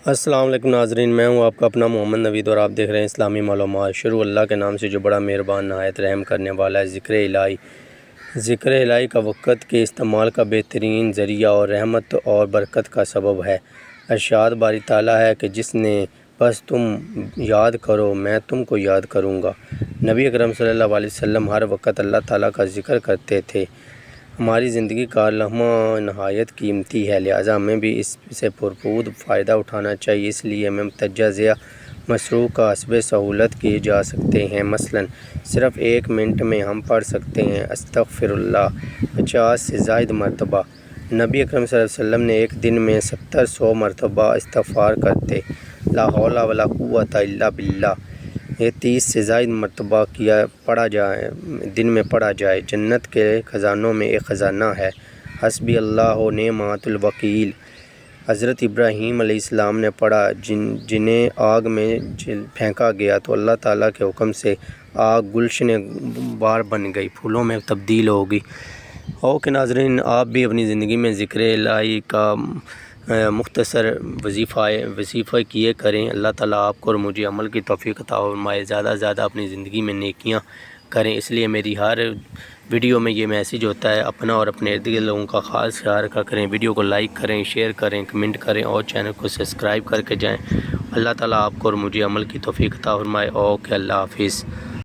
السلام علیکم ناظرین، میں ہوں آپ کا اپنا محمد نوید اور آپ دیکھ رہے ہیں اسلامی معلومات۔ شروع اللہ کے نام سے جو بڑا مہربان نہایت رحم کرنے والا ہے۔ ذکر الہی کا وقت کے استعمال کا بہترین ذریعہ اور رحمت اور برکت کا سبب ہے۔ ارشاد باری تعالیٰ ہے کہ جس نے بس تم یاد کرو میں تم کو یاد کروں گا۔ نبی اکرم صلی اللہ علیہ وسلم ہر وقت اللہ تعالیٰ کا ذکر کرتے تھے۔ ہماری زندگی کا لمحہ نہایت قیمتی ہے، لہٰذا ہمیں بھی اس سے بھرپور فائدہ اٹھانا چاہیے۔ اس لیے ہمیں متجزیہ مصروف کا حسب سہولت کیے جا سکتے ہیں۔ مثلاً صرف 1 منٹ میں ہم پڑھ سکتے ہیں استغفر اللہ 50 سے زائد مرتبہ۔ نبی اکرم صلی اللہ علیہ وسلم نے ایک دن میں 70-100 مرتبہ استغفار کرتے۔ لا حول ولا قوۃ الا باللہ یہ 30 سے زائد مرتبہ دن میں پڑھا جائے۔ جنت کے خزانوں میں ایک خزانہ ہے، حسبی اللہ و نعم الوکیل۔ حضرت ابراہیم علیہ السلام نے پڑھا، جنہیں آگ میں پھینکا گیا تو اللہ تعالیٰ کے حکم سے آگ گلشن بار بن گئی، پھولوں میں تبدیل ہو گئی۔ اوکے ناظرین، آپ بھی اپنی زندگی میں ذکر الہی کا مختصر وظیفہ کیے کریں۔ اللہ تعالیٰ آپ کو اور مجھے عمل کی توفیق عطا فرمائے، زیادہ سے زیادہ اپنی زندگی میں نیکیاں کریں۔ اس لیے میری ہر ویڈیو میں یہ میسیج ہوتا ہے، اپنا اور اپنے ارد گرد لوگوں کا خاص خیال رکھا کریں۔ ویڈیو کو لائک کریں، شیئر کریں، کمنٹ کریں اور چینل کو سبسکرائب کر کے جائیں۔ اللہ تعالیٰ آپ کو اور مجھے عمل کی توفیق عطا فرمائے۔ اوکے، اللہ حافظ۔